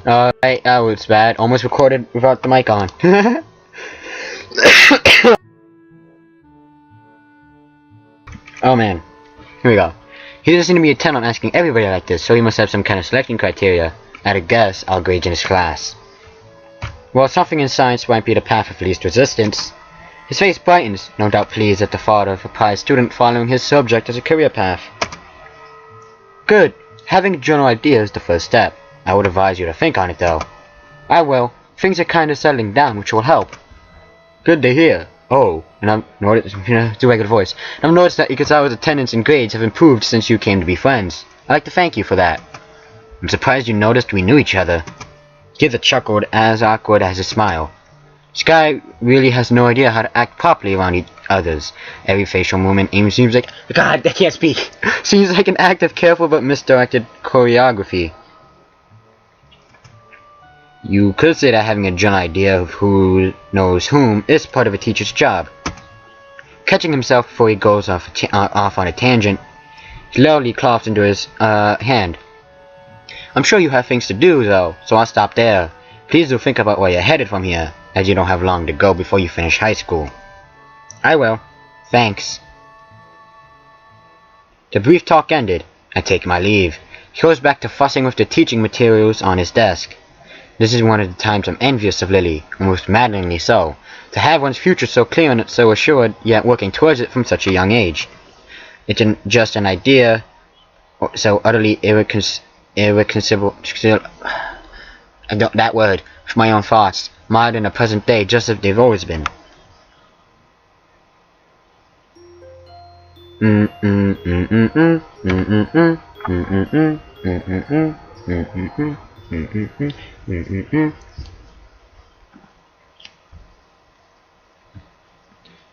Alright, that was bad. Almost recorded without the mic on. Oh man. Here we go. He doesn't seem to be intent on asking everybody like this, so he must have some kind of selection criteria. At a guess, I'll grade in his class. Well, something in science might be the path of least resistance. His face brightens, no doubt pleased at the thought of a prize student following his subject as a career path. Good. Having a general idea is the first step. I would advise you to think on it though. I will. Things are kinda settling down, which will help. Good to hear. Oh, and I've noticed, it's a regular voice. I've noticed that Ikasawa's attendance and grades have improved since you came to be friends. I'd like to thank you for that. I'm surprised you noticed we knew each other. Kidza chuckled, as awkward as his smile. This guy really has no idea how to act properly around others. Every facial movement seems like— God, I can't speak! Seems like an act of careful but misdirected choreography. You could say that having a general idea of who knows whom is part of a teacher's job. Catching himself before he goes off on a tangent, he loudly coughs into his hand. I'm sure you have things to do though, so I'll stop there. Please do think about where you're headed from here, as you don't have long to go before you finish high school. I will. Thanks. The brief talk ended. I take my leave. He goes back to fussing with the teaching materials on his desk. This is one of the times I'm envious of Lilly, almost maddeningly so, to have one's future so clear and so assured, yet working towards it from such a young age. It's just an idea so utterly irreconcilable. I got that word for my own thoughts, mired in the present day just as they've always been.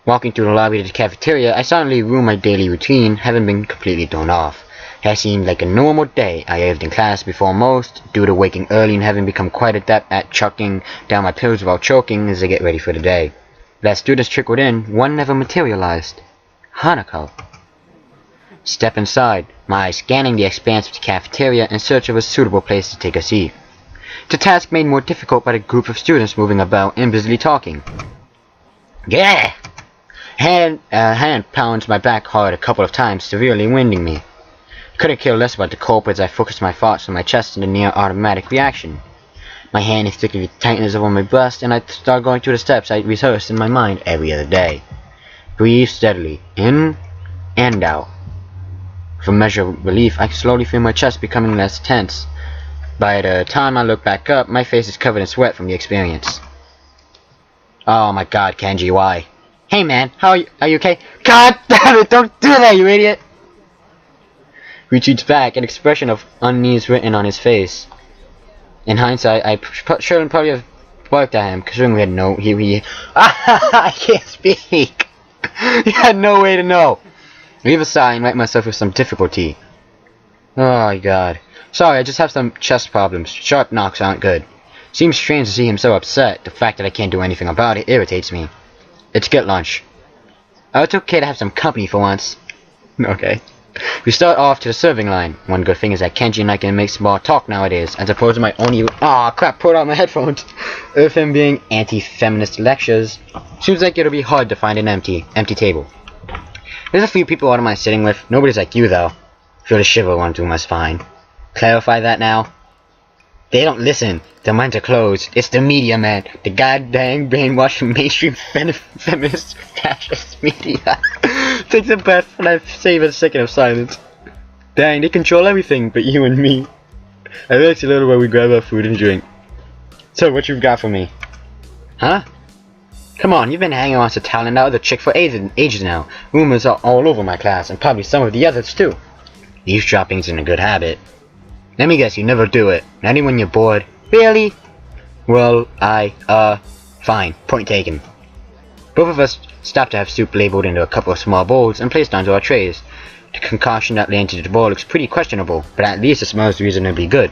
Walking through the lobby to the cafeteria, I suddenly ruined my daily routine, having been completely thrown off. It seemed like a normal day. I arrived in class before most, due to waking early and having become quite adept at chucking down my pills while choking as I get ready for the day. But as students trickled in, one never materialized. Hanako. Step inside, my eyes scanning the expanse of the cafeteria in search of a suitable place to take a seat. The task made more difficult by the group of students moving about and busily talking. Yeah! Hand pounds my back hard a couple of times, severely winding me. Couldn't care less about the culprits. I focused my thoughts on my chest in a near-automatic reaction. My hand instinctively tightens over my breast, and I start going through the steps I rehearsed in my mind every other day. Breathe steadily, in and out. For measure of relief, I slowly feel my chest becoming less tense. By the time I look back up, my face is covered in sweat from the experience. Oh my god, Kenji, why? Hey man, how are you? Are you okay? God damn it, don't do that, you idiot! Retreats back, an expression of unease written on his face. In hindsight, I shouldn't probably have barked at him, considering we had no— I can't speak! He had no way to know! I leave a sigh and right myself with some difficulty. Oh my god. Sorry, I just have some chest problems. Sharp knocks aren't good. Seems strange to see him so upset. The fact that I can't do anything about it irritates me. Let's get lunch. Oh, it's okay to have some company for once. Okay. We start off to the serving line. One good thing is that Kenji and I can make small talk nowadays, as opposed to my only— Aw, crap, pulled out my headphones. With him being anti-feminist lectures, seems like it'll be hard to find an empty table. There's a few people I don't mind sitting with. Nobody's like you, though. Feel the shiver run through my spine. Clarify that now? They don't listen. Their minds are closed. It's the media, man. The goddamn brainwashed mainstream feminist fascist media. Takes a breath and I save a second of silence. Dang, they control everything but you and me. I relax a little while we grab our food and drink. So, what you've got for me? Huh? Come on, you've been hanging on to talent out of the chick for ages now. Rumors are all over my class, and probably some of the others too. Eavesdropping's in a good habit. Let me guess, you never do it. Not even when you're bored. Really? Well, fine. Point taken. Both of us stopped to have soup labeled into a couple of small bowls and placed onto our trays. The concoction that lay into the bowl looks pretty questionable, but at least it smells reasonably good.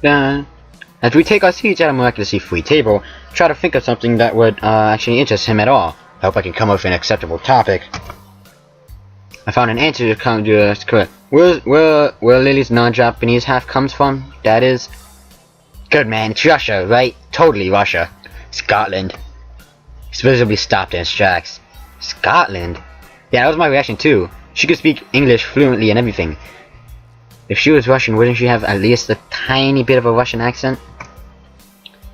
As we take our seats at a miraculously free table, try to think of something that would actually interest him at all. I hope I can come up with an acceptable topic. I found an answer to come to us correct. where Lily's non-Japanese half comes from, that is. Good man, it's Russia, right? Totally Russia. Scotland. He's visibly stopped in his tracks. Scotland? Yeah, that was my reaction too. She could speak English fluently and everything. If she was Russian, wouldn't she have at least a tiny bit of a Russian accent?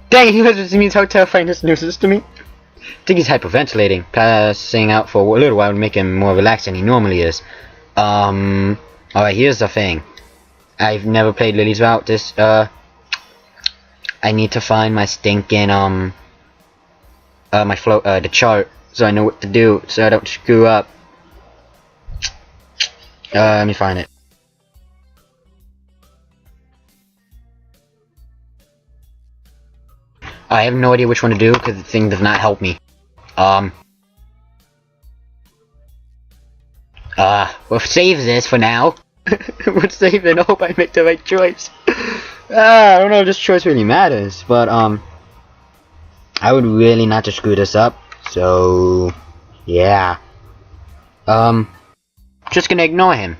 Dang, he was means how terrifying this news is to me. I think he's hyperventilating. Passing out for a little while would make him more relaxed than he normally is. Alright, here's the thing. I've never played Lily's route. I need to find my stinking, the chart, so I know what to do, so I don't screw up. Let me find it. I have no idea which one to do, because the thing does not help me. We'll save this for now. We'll save it and hope I make the right choice. I don't know if this choice really matters, but I would really not to screw this up, so yeah. Just gonna ignore him.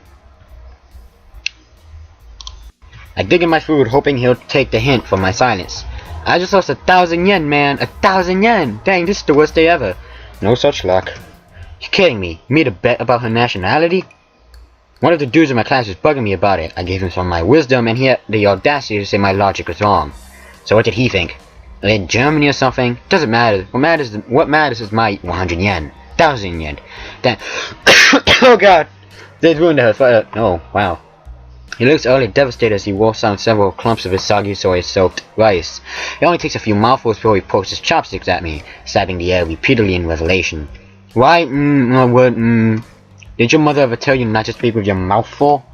I dig in my food, hoping he'll take the hint from my silence. I just lost 1,000 yen, man. 1,000 yen! Dang, this is the worst day ever. No such luck. You're kidding me? You made a bet about her nationality? One of the dudes in my class was bugging me about it. I gave him some of my wisdom, and he had the audacity to say my logic was wrong. So what did he think? In Germany or something? Doesn't matter. What matters is my 100 yen. 1,000 yen. That. Oh god! They ruined her. Oh, wow. He looks utterly devastated as he wolfs down several clumps of his soggy soy-soaked rice. It only takes a few mouthfuls before he pokes his chopsticks at me, stabbing the air repeatedly in revelation. Why, Did your mother ever tell you not to speak with your mouth full?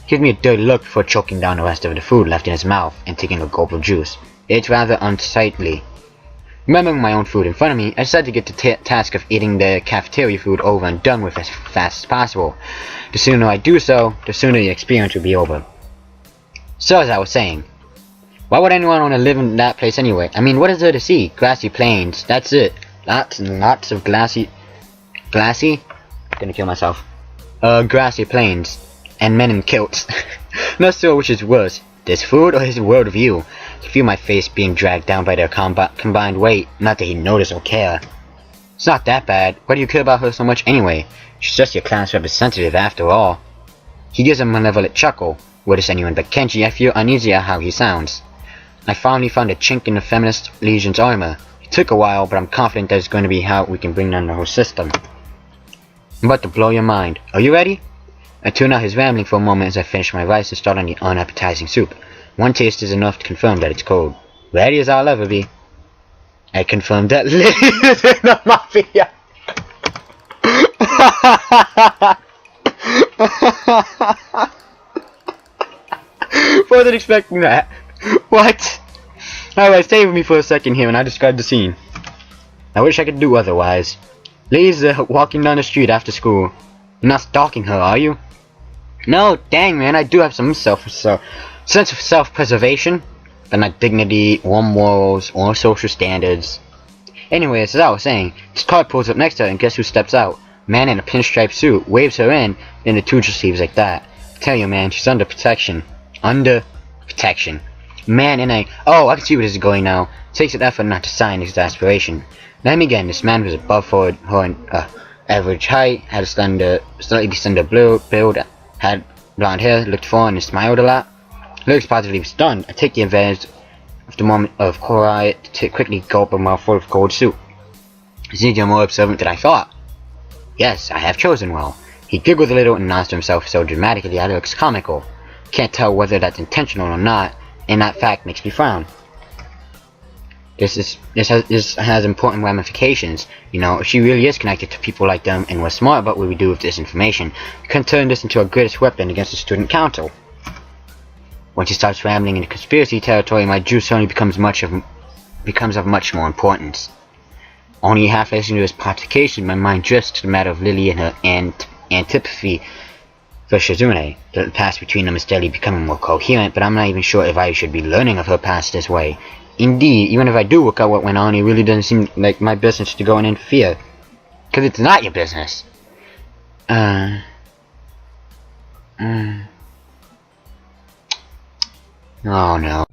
Gives me a dirty look before choking down the rest of the food left in his mouth and taking a gulp of juice. It's rather unsightly. Remembering my own food in front of me, I decided to get the task of eating the cafeteria food over and done with as fast as possible. The sooner I do so, the sooner the experience will be over. So as I was saying, why would anyone want to live in that place anyway? I mean, what is there to see? Grassy plains, that's it. Lots and lots of glassy? Gonna kill myself. Grassy plains. And men in kilts. Not sure which is worse, this food or his worldview. I feel my face being dragged down by their combined weight, not that he notice or care. It's not that bad. Why do you care about her so much anyway? She's just your class representative after all. He gives a malevolent chuckle. What is anyone but Kenji? I feel uneasy at how he sounds. I finally found a chink in the Feminist Legion's armor. It took a while, but I'm confident that it's going to be how we can bring down the whole system. I'm about to blow your mind. Are you ready? I tune out his rambling for a moment as I finish my rice and start on the unappetizing soup. One taste is enough to confirm that it's cold. Ready as I'll ever be. I confirmed that Lilly is in the mafia. Wasn't expecting that. What? Alright, stay with me for a second here and I describe the scene. I wish I could do otherwise. Lily's walking down the street after school. You're not stalking her, are you? No, dang man, I do have some sense of self-preservation, but not dignity, or morals, or social standards. Anyways, as I was saying, this car pulls up next to her, and guess who steps out? Man in a pinstripe suit, waves her in, then the two just leaves like that. I tell you man, she's under protection. Under protection. Man in a... Oh, I can see where this is going now. Takes an effort not to sign his aspiration. Let me again, this man was above her average height, had a slightly slender build, had blonde hair, looked foreign and smiled a lot. Looks positively stunned. I take the advantage of the moment of quiet to quickly gulp a mouthful of cold soup. Seems you're more observant than I thought. Yes, I have chosen well. He giggled a little and nods to himself so dramatically that it looks comical. Can't tell whether that's intentional or not, and that fact makes me frown. This has important ramifications. You know, if she really is connected to people like them and we're smart about what we do with this information, we can turn this into our greatest weapon against the student council. Once he starts rambling into conspiracy territory, my juice only becomes of much more importance. Only half listening to his pontification, my mind drifts to the matter of Lilly and her antipathy for Shizune. The past between them is steadily becoming more coherent, but I'm not even sure if I should be learning of her past this way. Indeed, even if I do work out what went on, it really doesn't seem like my business to go and interfere. Because it's not your business. Oh no.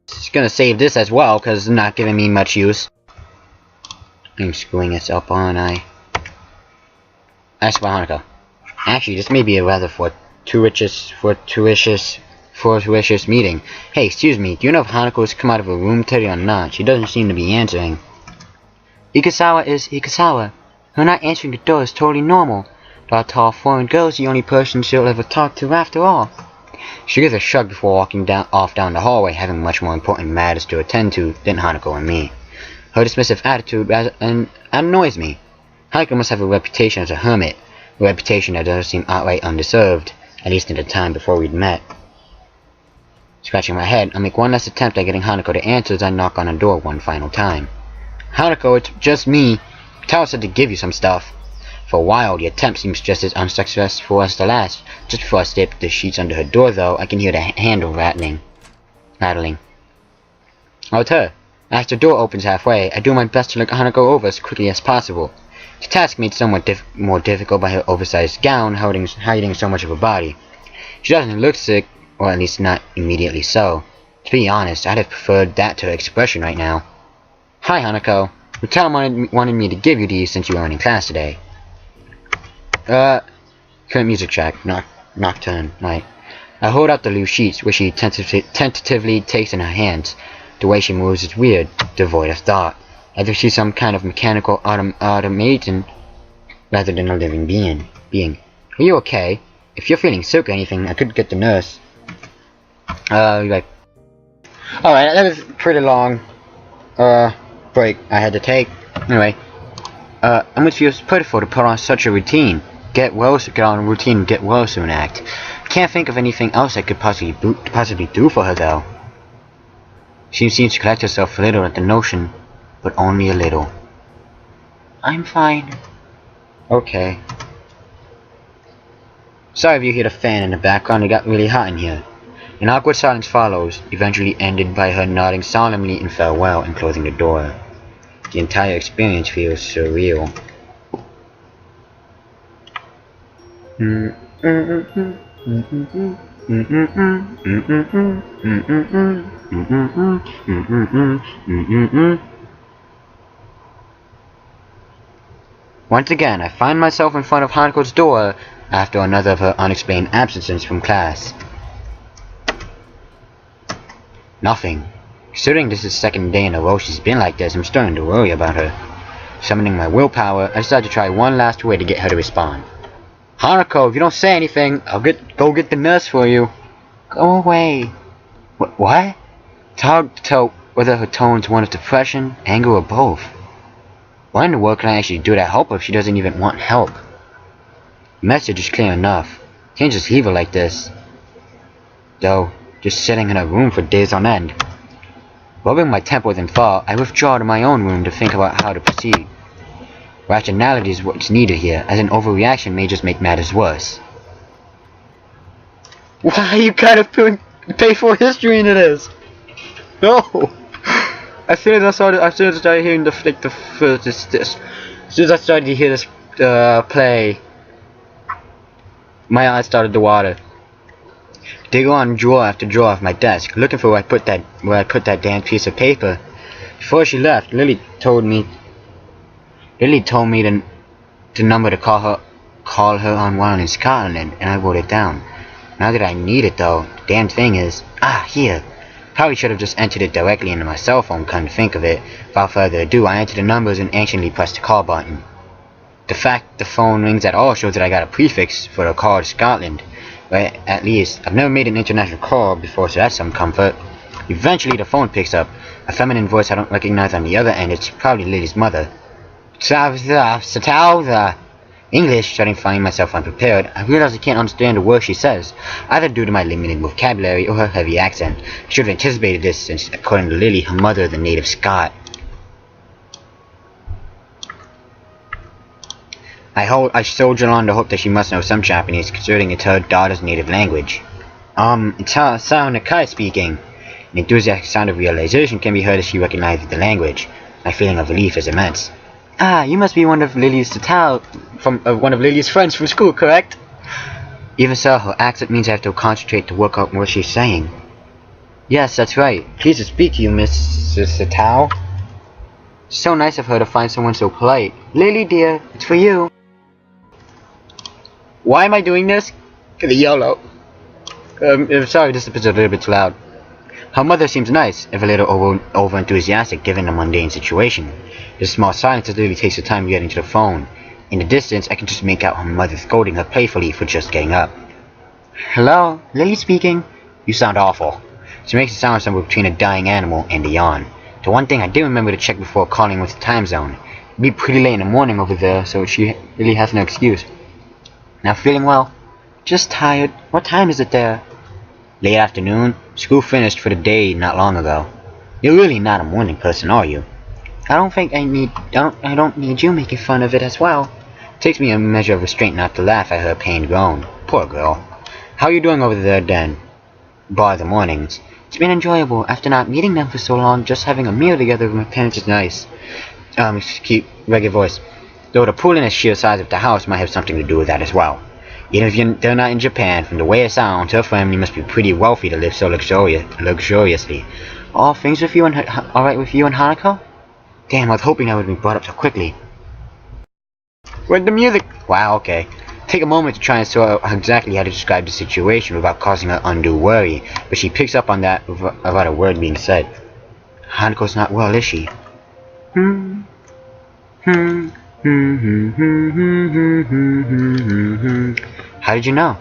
Just gonna save this as well, because it's not giving me much use. I'm screwing this up, aren't I? Ask for Hanako. Actually, this may be a rather fortuitous meeting. Hey, excuse me, do you know if Hanako has come out of her room today or not? She doesn't seem to be answering. Ikasawa is Ikasawa. Her not answering the door is totally normal. That tall foreign girl is the only person she'll ever talk to after all. She gives a shrug before walking off down the hallway, having much more important matters to attend to than Hanako and me. Her dismissive attitude annoys me. Hanako must have a reputation as a hermit, a reputation that doesn't seem outright undeserved, at least in the time before we'd met. Scratching my head, I make one last attempt at getting Hanako to answer as I knock on the door one final time. Hanako, it's just me. Katawa said to give you some stuff. For a while, the attempt seems just as unsuccessful as the last. Just before I step the sheets under her door, though, I can hear the handle rattling. Oh, it's her. As the door opens halfway, I do my best to look Hanako over as quickly as possible. The task made somewhat more difficult by her oversized gown hiding so much of her body. She doesn't look sick, or at least not immediately so. To be honest, I'd have preferred that to her expression right now. Hi, Hanako. Katawa wanted me to give you these since you weren't in class today. Current music track, Nocturne, right. I hold out the loose sheets, which she tentatively takes in her hands. The way she moves is weird, devoid of thought, as if she's some kind of mechanical automaton rather than a living being. Are you okay? If you're feeling sick or anything, I could get the nurse. Alright, that was pretty long, break I had to take. Anyway, it feels pitiful to put on such a routine. Get on a routine and get well soon act. Can't think of anything else I could possibly do for her, though. She seems to collect herself a little at the notion, but only a little. I'm fine. Okay. Sorry if you hear the fan in the background, it got really hot in here. An awkward silence follows, eventually ended by her nodding solemnly in farewell and closing the door. The entire experience feels surreal. Once again, I find myself in front of Hanako's door after another of her unexplained absences from class. Nothing. Considering this is the second day in a row she's been like this, I'm starting to worry about her. Summoning my willpower, I decided to try one last way to get her to respond. Hanako, if you don't say anything, I'll go get the nurse for you. Go away. What? It's hard to tell whether her tone's one of depression, anger, or both. Why in the world can I actually do to help her if she doesn't even want help? The message is clear enough. Can't just leave her like this. Though, just sitting in her room for days on end. Rubbing my temples in thought, I withdraw to my own room to think about how to proceed. Rationality is what's needed here, as an overreaction may just make matters worse. Why you gotta pay for history into this? No! As soon as I started hearing as soon as I started to hear this play, my eyes started to water. Dig on drawer after drawer of my desk, looking for where I put that damn piece of paper. Before she left, Lilly told me the number to call her on while in Scotland, and I wrote it down. Now that I need it though, the damn thing is here. Probably should have just entered it directly into my cell phone, come to think of it. Without further ado, I entered the numbers and anciently pressed the call button. The fact the phone rings at all shows that I got a prefix for the call to Scotland. But at least, I've never made an international call before, so that's some comfort. Eventually the phone picks up. A feminine voice I don't recognize on the other end. It's probably Lily's mother. English, starting to find myself unprepared. I realize I can't understand a word she says, either due to my limited vocabulary or her heavy accent. I should have anticipated this, since according to Lily, her mother is a native Scot. I soldier on to hope that she must know some Japanese, considering it's her daughter's native language. It's Hisao Nakai speaking. An enthusiastic sound of realization can be heard as she recognizes the language. My feeling of relief is immense. You must be one of Lily's one of Lily's friends from school, correct? Even so, her accent means I have to concentrate to work out what she's saying. Yes, that's right. Pleased to speak to you, Miss Hisao. So nice of her to find someone so polite. Lily, dear, it's for you. Why am I doing this? The YOLO. Sorry, this is a little bit too loud. Her mother seems nice, if a little over-enthusiastic given the mundane situation. The small silence as Lily takes the time getting to the phone. In the distance, I can just make out her mother scolding her playfully for just getting up. Hello, Lily speaking. You sound awful. She makes it sound somewhere between a dying animal and a yawn. The one thing I did remember to check before calling was the time zone. It'd be pretty late in the morning over there, so she really has no excuse. Now feeling well? Just tired. What time is it there? Late afternoon. School finished for the day not long ago. You're really not a morning person, are you? I don't need you making fun of it as well. It takes me a measure of restraint not to laugh at her pained groan. Poor girl. How are you doing over there then? Bar the mornings. It's been enjoyable. After not meeting them for so long, just having a meal together with my parents is nice. Keep regular voice. Though the pool and the sheer size of the house might have something to do with that as well. Even if they're not in Japan, from the way it sounds, her family must be pretty wealthy to live so luxuriously. All things with you and alright with you and Hanako? Damn, I was hoping that would be brought up so quickly. Where'd the music? Wow, okay. Take a moment to try and sort out exactly how to describe the situation without causing her undue worry, but she picks up on that without a word being said. Hanako's not well, is she? How did you know?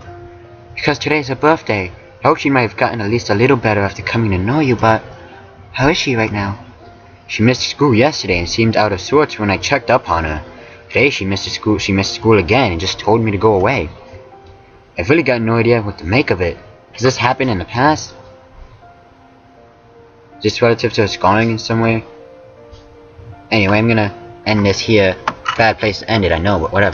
Because today's her birthday. I hope she might have gotten at least a little better after coming to know you, but how is she right now? She missed school yesterday and seemed out of sorts when I checked up on her. Today she missed school again and just told me to go away. I've really got no idea what to make of it. Has this happened in the past? Is this relative to her scarring in some way? Anyway, I'm gonna end this here. Bad place to end it, I know, but whatever.